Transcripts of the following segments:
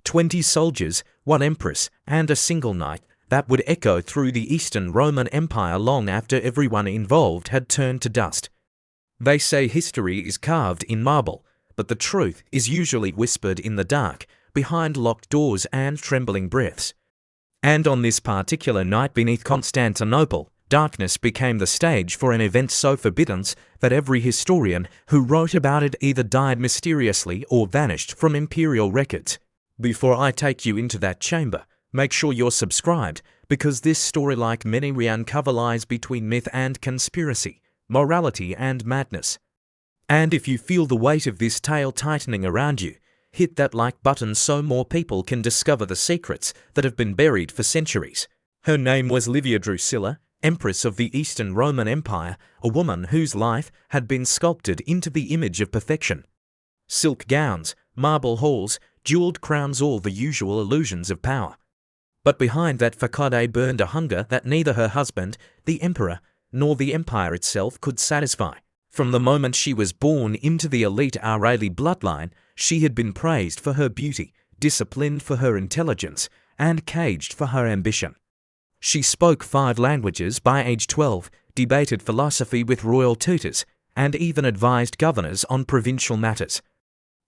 20 soldiers, 1 empress, and a single knight that would echo through the Eastern Roman Empire long after everyone involved had turned to dust. They say history is carved in marble, but the truth is usually whispered in the dark, behind locked doors and trembling breaths. And on this particular night beneath Constantinople, darkness became the stage for an event so forbidden that every historian who wrote about it either died mysteriously or vanished from imperial records. Before I take you into that chamber, make sure you're subscribed, because this story, like many, uncover lies between myth and conspiracy, morality and madness. And if you feel the weight of this tale tightening around you, hit that like button so more people can discover the secrets that have been buried for centuries. Her name was Livia Drusilla, Empress of the Eastern Roman Empire, a woman whose life had been sculpted into the image of perfection. Silk gowns, marble halls, jeweled crowns, all the usual illusions of power. But behind that facade burned a hunger that neither her husband, the emperor, nor the empire itself could satisfy. From the moment she was born into the elite Aureli bloodline, she had been praised for her beauty, disciplined for her intelligence, and caged for her ambition. She spoke 5 languages by age 12, debated philosophy with royal tutors, and even advised governors on provincial matters.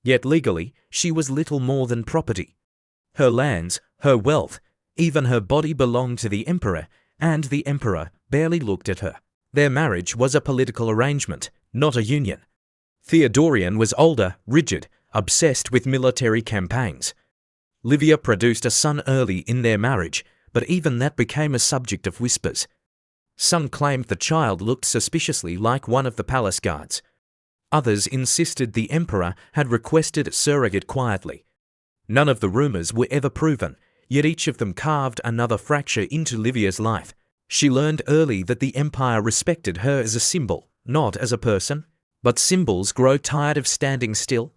Yet legally, she was little more than property. Her lands, her wealth, even her body belonged to the emperor, and the emperor barely looked at her. Their marriage was a political arrangement, not a union. Theodorian was older, rigid, obsessed with military campaigns. Livia produced a son early in their marriage, but even that became a subject of whispers. Some claimed the child looked suspiciously like one of the palace guards. Others insisted the emperor had requested a surrogate quietly. None of the rumors were ever proven, yet each of them carved another fracture into Livia's life. She learned early that the empire respected her as a symbol, not as a person. But symbols grow tired of standing still.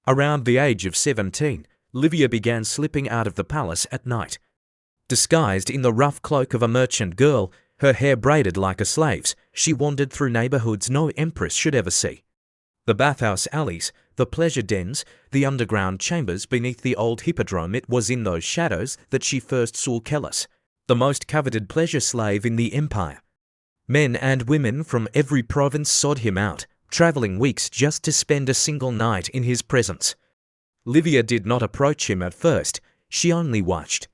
Around the age of 17, Livia began slipping out of the palace at night. Disguised in the rough cloak of a merchant girl, her hair braided like a slave's, she wandered through neighborhoods no empress should ever see. The bathhouse alleys, the pleasure dens, the underground chambers beneath the old hippodrome. It was in those shadows that she first saw Caligula, the most coveted pleasure slave in the empire. Men and women from every province sought him out, traveling weeks just to spend a single night in his presence. Livia did not approach him at first, she only watched.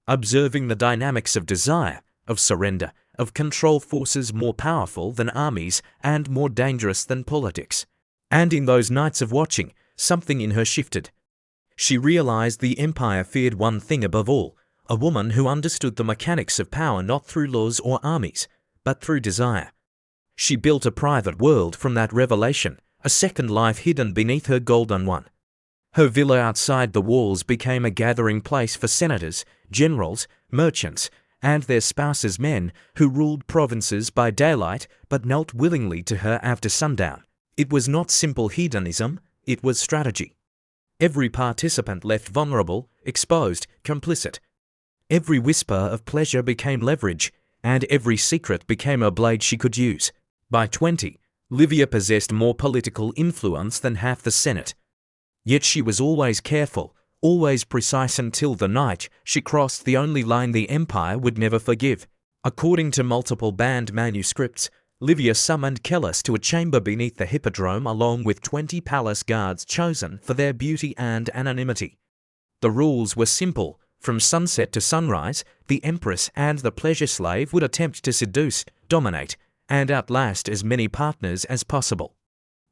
Observing the dynamics of desire, of surrender, of control, forces more powerful than armies and more dangerous than politics. And in those nights of watching, something in her shifted. She realized the empire feared one thing above all, a woman who understood the mechanics of power not through laws or armies, but through desire. She built a private world from that revelation, a second life hidden beneath her golden one. Her villa outside the walls became a gathering place for senators, generals, merchants, and their spouses, men who ruled provinces by daylight but knelt willingly to her after sundown. It was not simple hedonism, it was strategy. Every participant left vulnerable, exposed, complicit. Every whisper of pleasure became leverage, and every secret became a blade she could use. By 20, Livia possessed more political influence than half the Senate. Yet she was always careful, always precise until the night she crossed the only line the empire would never forgive. According to multiple banned manuscripts, Livia summoned Caligula to a chamber beneath the hippodrome along with 20 palace guards chosen for their beauty and anonymity. The rules were simple. From sunset to sunrise, the empress and the pleasure slave would attempt to seduce, dominate, and outlast as many partners as possible.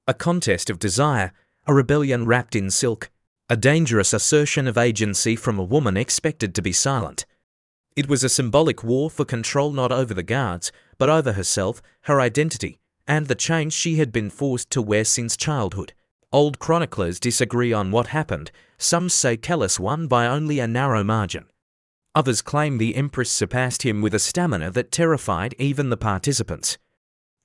A contest of desire, a rebellion wrapped in silk, a dangerous assertion of agency from a woman expected to be silent. It was a symbolic war for control not over the guards, but over herself, her identity, and the chains she had been forced to wear since childhood. Old chroniclers disagree on what happened. Some say Caligula won by only a narrow margin. Others claim the empress surpassed him with a stamina that terrified even the participants.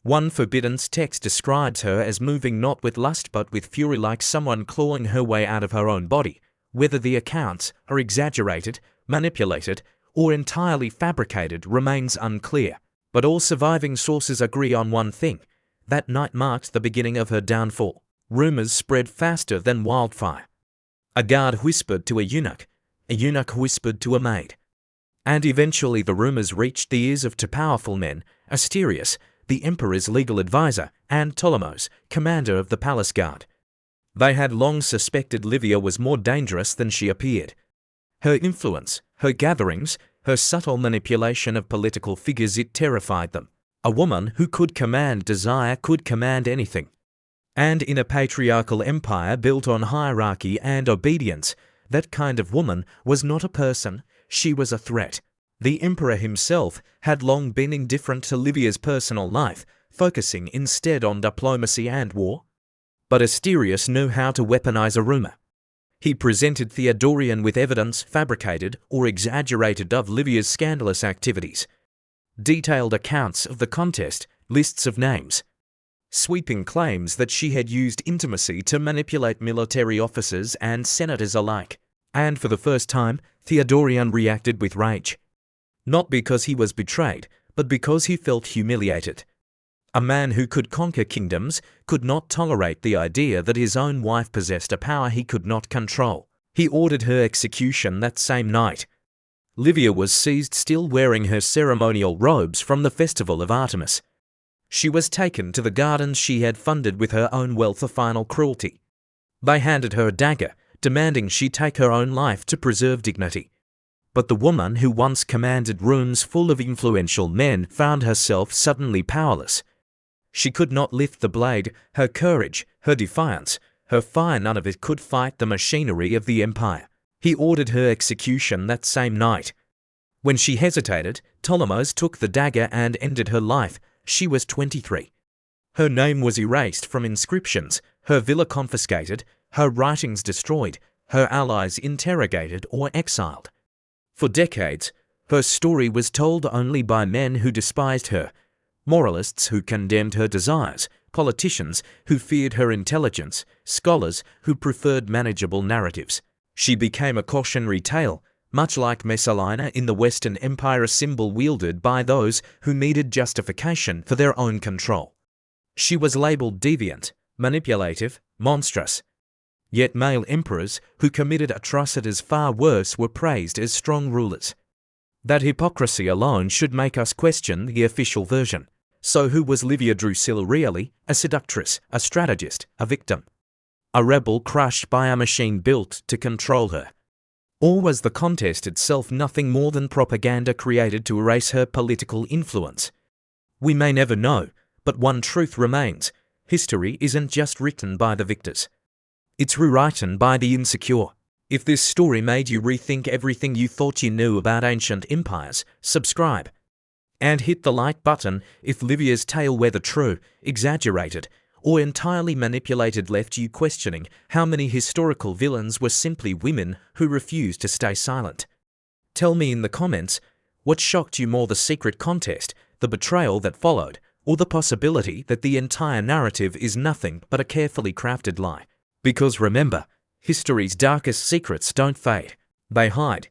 One forbidden text describes her as moving not with lust but with fury, like someone clawing her way out of her own body. Whether the accounts are exaggerated, manipulated, or entirely fabricated remains unclear, but all surviving sources agree on one thing: that night marked the beginning of her downfall. Rumors spread faster than wildfire. A guard whispered to a eunuch whispered to a maid. And eventually the rumors reached the ears of two powerful men, Asterius, the emperor's legal advisor, and Ptolemos, commander of the palace guard. They had long suspected Livia was more dangerous than she appeared. Her influence, her gatherings, her subtle manipulation of political figures, it terrified them. A woman who could command desire could command anything. And in a patriarchal empire built on hierarchy and obedience, that kind of woman was not a person, she was a threat. The emperor himself had long been indifferent to Livia's personal life, focusing instead on diplomacy and war. But Asterius knew how to weaponize a rumor. He presented Theodorian with evidence fabricated or exaggerated of Livia's scandalous activities. Detailed accounts of the contest, lists of names. Sweeping claims that she had used intimacy to manipulate military officers and senators alike. And for the first time, Theodorian reacted with rage. Not because he was betrayed, but because he felt humiliated. A man who could conquer kingdoms could not tolerate the idea that his own wife possessed a power he could not control. He ordered her execution that same night. Livia was seized still wearing her ceremonial robes from the festival of Artemis. She was taken to the gardens she had funded with her own wealth of final cruelty. They handed her a dagger, demanding she take her own life to preserve dignity. But the woman who once commanded rooms full of influential men found herself suddenly powerless. She could not lift the blade, her courage, her defiance, her fire, none of it could fight the machinery of the empire. He ordered her execution that same night. When she hesitated, Ptolemos took the dagger and ended her life. She was 23. Her name was erased from inscriptions, her villa confiscated, her writings destroyed, her allies interrogated or exiled. For decades, her story was told only by men who despised her, moralists who condemned her desires, politicians who feared her intelligence, scholars who preferred manageable narratives. She became a cautionary tale, much like Messalina in the Western Empire, a symbol wielded by those who needed justification for their own control. She was labeled deviant, manipulative, monstrous. Yet male emperors who committed atrocities far worse were praised as strong rulers. That hypocrisy alone should make us question the official version. So who was Livia Drusilla really? A seductress, a strategist, a victim? A rebel crushed by a machine built to control her? Or was the contest itself nothing more than propaganda created to erase her political influence? We may never know, but one truth remains. History isn't just written by the victors. It's rewritten by the insecure. If this story made you rethink everything you thought you knew about ancient empires, subscribe. And hit the like button if Livia's tale, whether true, exaggerated, or entirely manipulated, left you questioning how many historical villains were simply women who refused to stay silent. Tell me in the comments, what shocked you more, the secret contest, the betrayal that followed, or the possibility that the entire narrative is nothing but a carefully crafted lie? Because remember, history's darkest secrets don't fade. They hide,